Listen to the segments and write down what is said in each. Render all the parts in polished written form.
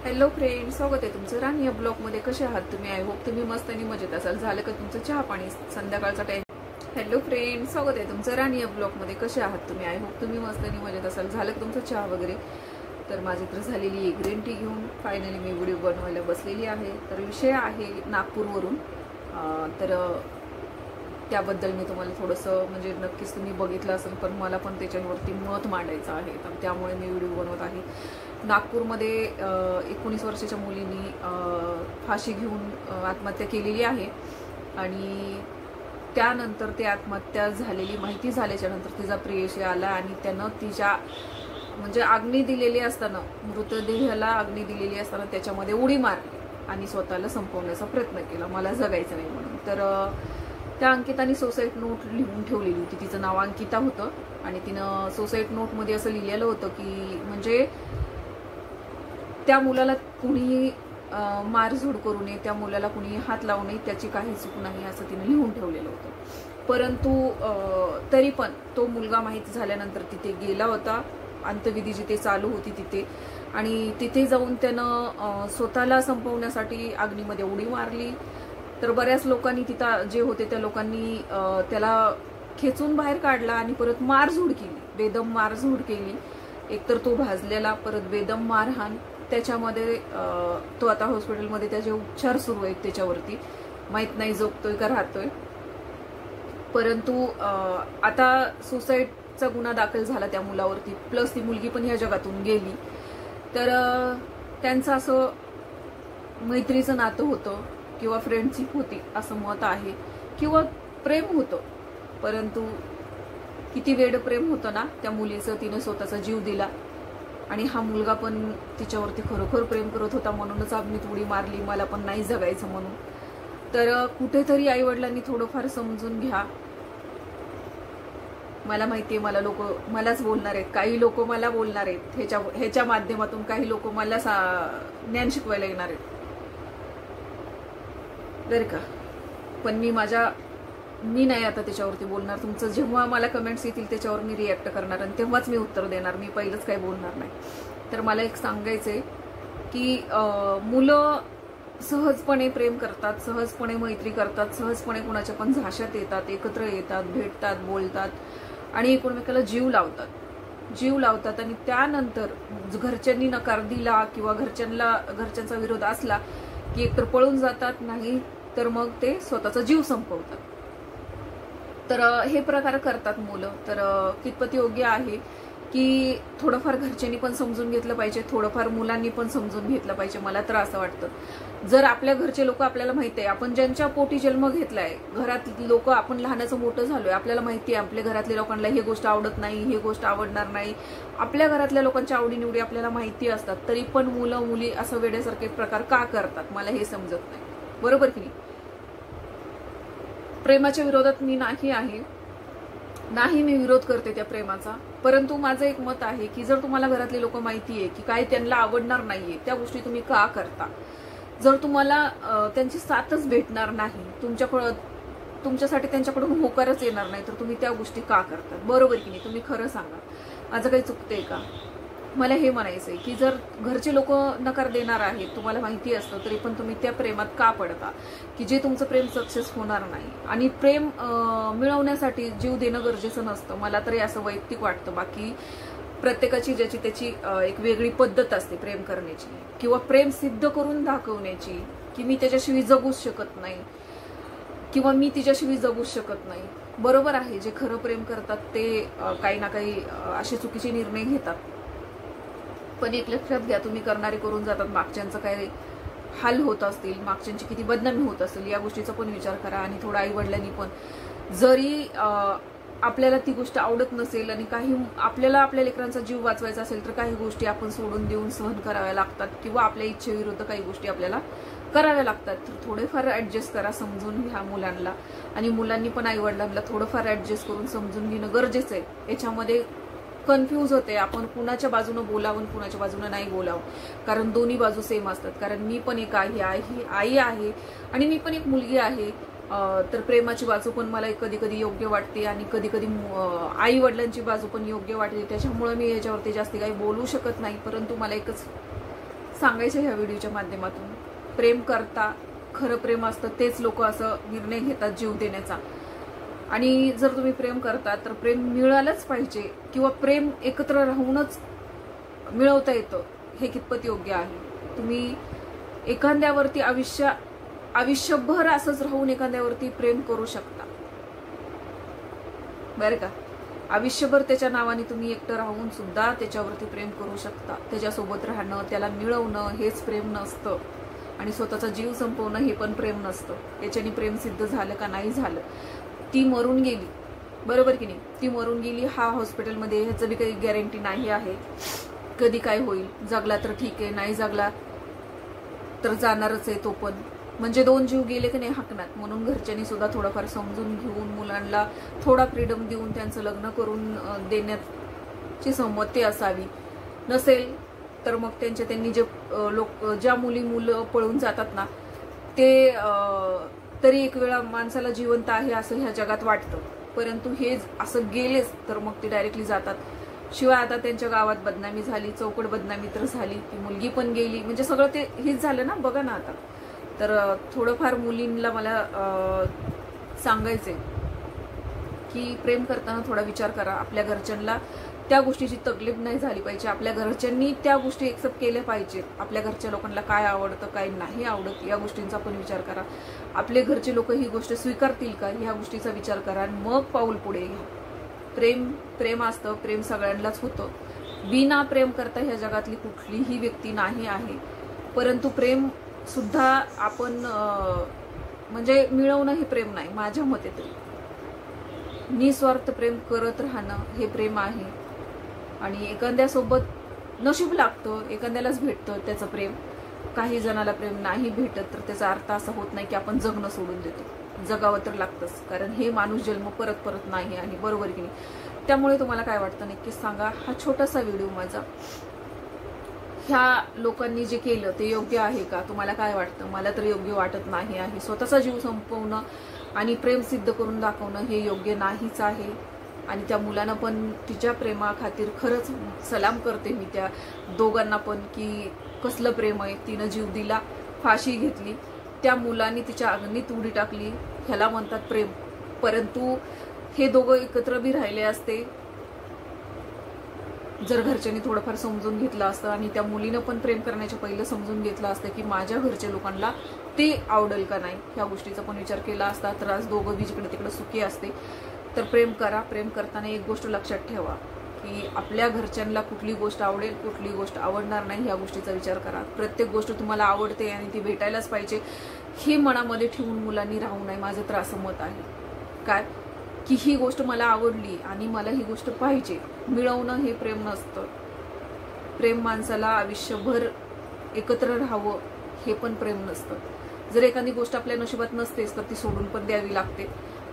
Hello friends, स्वागत आहे तुमचं राणी या ब्लॉगमध्ये. कसे आहात तुम्ही? आय होप तुम्ही मस्त आणि मजेत असाल. झालं का तुमचं चहा पाणी? संध्याकाळचा टाइम. हॅलो फ्रेंड्स, स्वागत आहे तुमचं राणी या ब्लॉगमध्ये. कसे आहात तुम्ही? आय होप तुम्ही मस्त आणि मजेत असाल. झालं का तुमचं चहा वगैरे? तर माझी तर झालेली आहे ग्रीन टी घेऊन फायनली मी व्हिडिओ बनवायला बसलेली आहे. तर विषय आहे नागपूरवरून. तर त्याबद्दल मी तुम्हाला थोडंसं म्हणजे नक्कीच तुम्ही बघितलं असेल, पण मला पण त्याच्यावरती मत मांडायचं आहे. तर त्यामुळे मी व्हिडिओ बनवत आहे. नागपूरमध्ये 19 वर्षाच्या मुलींनी फाशी घेऊन आत्महत्या केलेली आहे आणि त्यानंतर ती आत्महत्या झालेली माहिती झाल्याच्या नंतर तिचा प्रेयसी आला आणि त्यानं तिच्या म्हणजे अग्नी दिलेली असताना, मृतदेहाला अग्नी दिलेली असताना त्याच्यामध्ये उडी मारली आणि स्वतःला संपवण्याचा प्रयत्न केला, मला जगायचं नाही म्हणून. तर त्या अंकिताने सुसाईड नोट लिहून ठेवलेली होती. तिचं नाव अंकिता होतं आणि तिनं सुसाईड नोटमध्ये असं लिहिलेलं होतं की म्हणजे त्या मुलाला कुणीही मारझोड करू नये, त्या मुलाला कुणीही हात लावू नये, त्याची काही चूक नाही असं तिने लिहून ठेवलेलं होतं. परंतु तरी पण तो मुलगा माहिती झाल्यानंतर तिथे गेला होता. अंत्यविधी जिथे चालू होती तिथे, आणि तिथे जाऊन त्यानं स्वतःला संपवण्यासाठी अग्नीमध्ये उडी मारली. तर बऱ्याच लोकांनी तिथं जे होते त्या लोकांनी त्याला खेचून बाहेर काढला आणि परत मारझोड केली, बेदम मारझोड केली. एकतर तो भाजलेला, परत बेदम मारहाण. त्याच्यामध्ये तो आता हॉस्पिटलमध्ये त्याचे उपचार सुरू आहेत त्याच्यावरती. माहित नाही जगतोय का राहतोय. परंतु आता सुसाईडचा गुन्हा दाखल झाला त्या मुलावरती, प्लस ती मुलगी पण ह्या जगातून गेली. तर त्यांचं असं मैत्रीचं नातं होतं किंवा फ्रेंडशिप होती असं मत आहे, किंवा प्रेम होतं. परंतु किती वेड प्रेम होतं ना त्या मुलीचं. तिने स्वतःचा जीव दिला आणि हा मुलगा पण तिच्यावरती खरोखर प्रेम करत होता, म्हणूनच अग्नीत उडी मारली, मला पण नाही जगायचं म्हणून. तर कुठेतरी आईवडिलांनी थोडंफार समजून घ्या. मला माहितीये मलाच बोलणार आहेत, काही लोक मला बोलणार आहेत ह्याच्या माध्यमातून, काही लोक मला ज्ञान शिकवायला येणार आहेत बरं का. पण मी नाही आता त्याच्यावरती बोलणार. तुमचं जेव्हा मला कमेंट्स येतील त्याच्यावर मी रिॲक्ट करणार आणि तेव्हाच मी उत्तर देणार. मी पहिलंच काही बोलणार नाही. तर मला एक सांगायचंय की मुलं सहजपणे प्रेम करतात, सहजपणे मैत्री करतात, सहजपणे कुणाच्या पण झाशात येतात, एकत्र येतात, भेटतात, बोलतात आणि एकमेकाला जीव लावतात. आणि त्यानंतर घरच्यांनी नकार दिला किंवा घरच्यांचा विरोध असला की एकतर पळून जातात, नाही तर मग ते स्वतःचा जीव संपवतात. तर हे प्रकार करतात मुलं. तर कितपत योग्य आहे की थोडंफार घरच्यांनी पण समजून घेतलं पाहिजे, थोडंफार मुलांनी पण समजून घेतलं पाहिजे. मला तर असं वाटतं, जर आपल्या घरचे लोक, आपल्याला माहिती आहे आपण ज्यांच्या पोटी जन्म घेतलाय, घरात लोक, आपण लहानाचं मोठं झालोय, आपल्याला माहिती आहे आपल्या घरातल्या लोकांना ही गोष्ट आवडत नाही, ही गोष्ट आवडणार नाही, आपल्या घरातल्या लोकांच्या आवडीनिवडी आपल्याला माहिती असतात, तरी पण मुलं मुली असं वेड्यासारखे प्रकार का करतात मला हे समजत नाही. बरोबर की नाही? प्रेमाच्या विरोधात मी नाही मी विरोध करते त्या प्रेमाचा. परंतु माझं एक मत आहे की जर तुम्हाला घरातले लोक माहितीये की काय त्यांना आवडणार नाहीये, त्या गोष्टी तुम्ही का करता? जर तुम्हाला त्यांची साथच भेटणार नाही, तुमच्यासाठी त्यांच्याकडून होकारच येणार नाही, तर तुम्ही त्या गोष्टी का करतात? बरोबर की नाही? तुम्ही खरं सांगा, माझं काही चुकतंय का? मला हे म्हणायचंय की जर घरचे लोक नकार देणार आहेत, तुम्हाला माहिती असतं, तरी पण तुम्ही त्या प्रेमात का पडता की जे तुमचं प्रेम सक्सेस होणार नाही? आणि प्रेम मिळवण्यासाठी जीव देणं गरजेचं नसतं, मला तरी असं वैयक्तिक वाटतं. बाकी प्रत्येकाची ज्याची त्याची एक वेगळी पद्धत असते प्रेम करण्याची किंवा प्रेम सिद्ध करून दाखवण्याची, की मी त्याच्याशिवाय जगूच शकत नाही किंवा मी तिच्याशिवाय जगूच शकत नाही. बरोबर आहे, जे खरं प्रेम करतात ते काही ना काही असे चुकीचे निर्णय घेतात. पण एक लक्षात घ्या, तुम्ही करणारे करून जातात, मागच्यांचं काय हाल होत असतील, मागच्यांची किती बदनामी होत असेल, या गोष्टीचा पण विचार करा. आणि थोडा आई वडिलांनी पण, जरी आपल्याला ती गोष्ट आवडत नसेल आणि काही आपल्याला आपल्या लेकरांचा जीव वाचवायचा असेल, तर काही गोष्टी आपण सोडून देऊन सहन कराव्या लागतात किंवा आपल्या इच्छेविरुद्ध काही गोष्टी आपल्याला कराव्या लागतात. तर थोडेफार ऍडजस्ट करा, समजून घ्या मुलांना. आणि मुलांनी पण आई वडिलांना थोडंफार ऍडजस्ट करून समजून घेणं गरजेचं आहे. याच्यामध्ये कन्फ्यूज होते, आपण कुणाच्या बाजूने बोलावं कुणाच्या बाजूने नाही बोलावं, कारण दोन्ही बाजू सेम असतात. कारण मी पण एक आई आहे आणि मी पण एक मुलगी आहे. तर प्रेमाची बाजू पण मला कधी कधी योग्य वाटते आणि कधी कधी आई वडिलांची बाजू पण योग्य वाटते. त्याच्यामुळे मी याच्यावरती जास्त काही बोलू शकत नाही. परंतु मला एकच सांगायचं ह्या व्हिडिओच्या माध्यमातून. प्रेम करता, खरं प्रेम असतं तेच लोक असं निर्णय घेतात जीव देण्याचा. आणि जर तुम्ही प्रेम करता तर प्रेम मिळालंच पाहिजे, किंवा प्रेम एकत्र राहूनच मिळवता येतं हे कितपत योग्य आहे. तुम्ही एखाद्यावरती आयुष्यभर असंच राहून एखाद्यावरती प्रेम करू शकता बरं का. आयुष्यभर त्याच्या नावाने तुम्ही एकटं राहून सुद्धा त्याच्यावरती प्रेम करू शकता. त्याच्यासोबत राहणं, त्याला मिळवणं हेच प्रेम नसतं. आणि स्वतःचा जीव संपवणं हे पण प्रेम नसतं. याच्याने प्रेम सिद्ध झालं का नाही झालं. ती मरून गेली, बरोबर की नाही, ती मरून गेली, हा हॉस्पिटलमध्ये, ह्याचं बी काही गॅरंटी नाही आहे कधी काय होईल. जगला तर ठीक आहे, नाही जगला तर जाणारच आहे तो पण. म्हणजे 2 जीव गेले की नाही हाकनात. म्हणून घरच्यांनी सुद्धा थोडंफार समजून घेऊन मुलांना थोडा फ्रीडम देऊन त्यांचं लग्न करून देण्याची संमती असावी. नसेल तर मग त्यांनी जे ज्या मुलं पळून जातात ना, ते तरी एक वेळा माणसाला जिवंत आहे असं ह्या जगात वाटतं. परंतु हे असं गेलेच तर मग ते डायरेक्टली जातात. शिवाय आता त्यांच्या गावात बदनामी झाली, चौकट बदनामी तर झाली, ती मुलगी पण गेली, म्हणजे सगळं ते हेच झालं ना, बघा ना आता. तर थोडंफार मुलींना मला सांगायचंय की प्रेम करताना थोडा विचार करा. आपल्या घरच्यांना त्या गोष्टीची तकलीफ नाही झाली पाहिजे. आपल्या घरच्यांनी त्या गोष्टी एक्सेप्ट केल्या पाहिजेत. आपल्या घरच्या लोकांना काय आवडतं, काय नाही आवडत या गोष्टींचा पण विचार करा. आपले घरचे लोक ही गोष्ट स्वीकारतील का ह्या गोष्टीचा विचार करा आणि मग पाऊल पुढे घ्या. प्रेम असतं, प्रेम सगळ्यांनाच होतं. बिना प्रेम करता ह्या जगातली कुठलीही व्यक्ती नाही आहे. परंतु प्रेम सुद्धा आपण म्हणजे मिळवणं हे प्रेम नाही माझ्या मते तरी. निस्वार्थ प्रेम करत राहणं हे प्रेम आहे. आणि एखाद्यासोबत नशीब लागतं, एखाद्यालाच भेटतं त्याचं प्रेम. काही जणाला प्रेम नाही भेटत तर त्याचा अर्थ असा होत नाही की आपण जगणं सोडून देतो. जगावं तर लागतंच, कारण हे माणूस जन्म परत परत नाही आहे, बरोबर की नाही. त्यामुळे तुम्हाला काय वाटतं नक्कीच सांगा. हा छोटासा व्हिडिओ माझा, ह्या लोकांनी जे केलं ते योग्य आहे का, तुम्हाला काय वाटतं. मला तर योग्य वाटत नाही आहे. स्वतःचा जीव संपवणं आणि प्रेम सिद्ध करून दाखवणं हे योग्य नाहीच आहे. आणि त्या मुलानं पण तिच्या प्रेमाखातीर खरंच सलाम करते मी त्या दोघांना पण, की कसलं प्रेम आहे. तिनं जीव दिला, फाशी घेतली, त्या मुलांनी तिच्या अग्नीत उडी टाकली, ह्याला म्हणतात प्रेम. परंतु हे दोघं एकत्र बी राहिले असते जर घरच्यांनी थोडंफार समजून घेतलं असतं. आणि त्या मुलीनं पण प्रेम करण्याच्या पहिलं समजून घेतलं असतं की माझ्या घरच्या लोकांना ते आवडेल का नाही, ह्या गोष्टीचा पण विचार केला असता तर आज दोघं बी जिकडे तिकडे सुखी असते. तर प्रेम करा. प्रेम करताना एक गोष्ट लक्षात ठेवा की आपल्या घरच्यांना कुठली गोष्ट आवडेल, कुठली गोष्ट आवडणार नाही, ह्या गोष्टीचा विचार करा. प्रत्येक गोष्ट तुम्हाला आवडते आणि ती भेटायलाच पाहिजे हे मनामध्ये ठेवून मुलांनी राहू नये. माझं तर असं मत आहे काय की ही गोष्ट मला आवडली आणि मला ही गोष्ट पाहिजे. मिळवणं हे प्रेम नसतं. प्रेम माणसाला आयुष्यभर एकत्र राहावं हे पण प्रेम नसतं. जर एखादी गोष्ट आपल्या नशिबात नसतेच तर ती सोडून पण द्यावी लागते.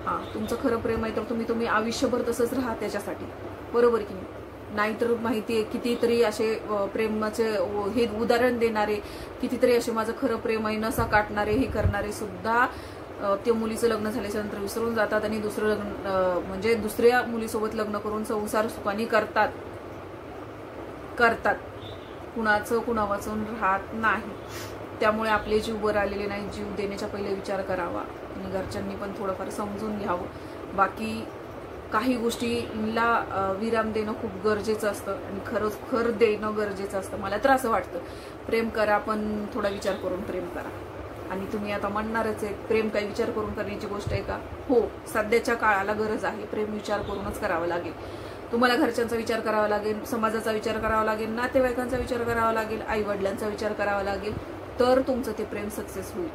हां, तुमचं खरं प्रेम आहे तर तुम्ही आयुष्यभर तसंच राहा त्याच्यासाठी, बरोबर की नाही. नाहीतर माहिती आहे कितीतरी असे प्रेमाचे हे उदाहरण देणारे, कितीतरी असे माझं खरं प्रेम आहे नसा काटणारे, हे करणारे सुद्धा त्या मुलीचं लग्न झाल्याच्या नंतर विसरून जातात आणि दुसरं लग्न म्हणजे दुसऱ्या मुलीसोबत लग्न करून संसार सुखाने करतात. कुणाचं कुणावाचून राहत नाही. त्यामुळे आपले जीव वर आलेले नाही. जीव देण्याच्या पहिले विचार करावा आणि घरच्यांनी पण थोडंफार समजून घ्यावं. बाकी काही गोष्टीला विराम देणं खूप गरजेचं असतं आणि खर देणं गरजेचं असतं. मला तर असं वाटतं. प्रेम करा पण थोडा विचार करून प्रेम करा. आणि तुम्ही आता म्हणणारच आहे प्रेम काही विचार करून करण्याची गोष्ट आहे का. हो, सध्याच्या काळाला गरज आहे. प्रेम विचार करूनच करावं लागेल. तुम्हाला घरच्यांचा विचार करावा लागेल, समाजाचा विचार करावा लागेल, नातेवाईकांचा विचार करावा लागेल, आई वडिलांचा विचार करावा लागेल, तर तुमचं ते प्रेम सक्सेस होईल.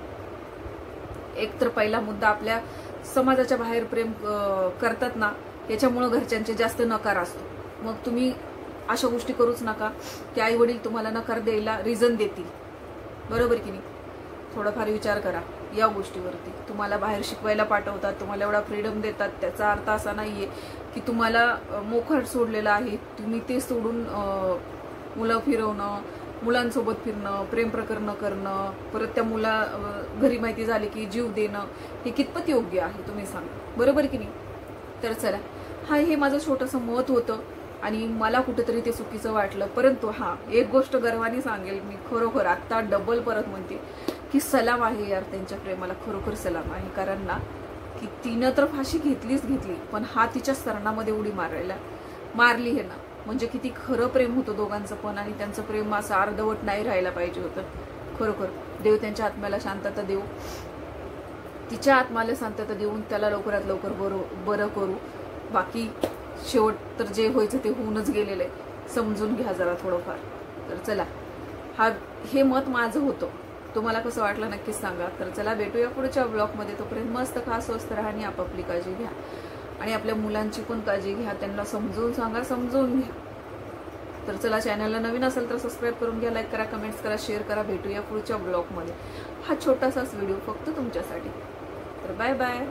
एक तर पहिला मुद्दा, आपल्या समाजाच्या बाहेर प्रेम करतात ना, याच्यामुळं घरच्यांचे जास्त नकार असतो. मग तुम्ही अशा गोष्टी करूच नका की आई वडील तुम्हाला नकार द्यायला रिझन देतील, बरोबर की नाही. थोडाफार विचार करा या गोष्टीवरती. तुम्हाला बाहेर शिकवायला पाठवतात, तुम्हाला एवढा फ्रीडम देतात, त्याचा अर्थ असा नाहीये की तुम्हाला मोखट सोडलेलं आहे. तुम्ही ते सोडून मुलं फिरवणं, मुलांसोबत फिरणं, प्रेम प्रकरण करणं, परत त्या घरी माहिती झाली की जीव देणं, हे कितपत योग्य आहे तुम्ही सांगा, बरोबर की नाही. तर चला, हे माझं छोटंसं मत होतं आणि मला कुठेतरी ते चुकीचं वाटलं. परंतु हा एक गोष्ट गर्वाने सांगेल मी, खरोखर आता डबल परत म्हणते की सलाम आहे यार त्यांच्या प्रेमाला, खरोखर सलाम आहे. कारण ना की तिनं तर फाशी घेतलीच घेतली, पण हा तिच्या स्तरणामध्ये उडी मारली हे ना, म्हणजे किती खरं प्रेम होतं दोघांचं पण. आणि त्यांचं प्रेम असं अर्धवट नाही राहायला पाहिजे होतं. खरोखर देव त्यांच्या आत्म्याला शांतता देऊ, तिच्या आत्म्याला शांतता देऊन त्याला लवकरात लवकर बरं करू. बाकी शेवट तर जे व्हायचं ते होऊनच गेलेलं आहे, समजून घ्या जरा थोडंफार. तर चला, हे मत माझं होतं, तुम्हाला कसं वाटलं नक्कीच सांगा. तर चला भेटूया पुढच्या ब्लॉगमध्ये. तोपर्यंत मस्त खा, स्वस्त राहा आणि आपापली काळजी घ्या. आणि आपल्या मुलांची पण काळजी घ्या, त्यांना समजून सांगा, समजून घ्या. तर चला, चॅनलला नवीन असेल तर सबस्क्राईब करून घ्या, लाईक करा, कमेंट्स करा, शेअर करा. भेटूया पुढच्या ब्लॉगमध्ये. हा छोटासाच व्हिडिओ फक्त तुमच्यासाठी. तर बाय बाय.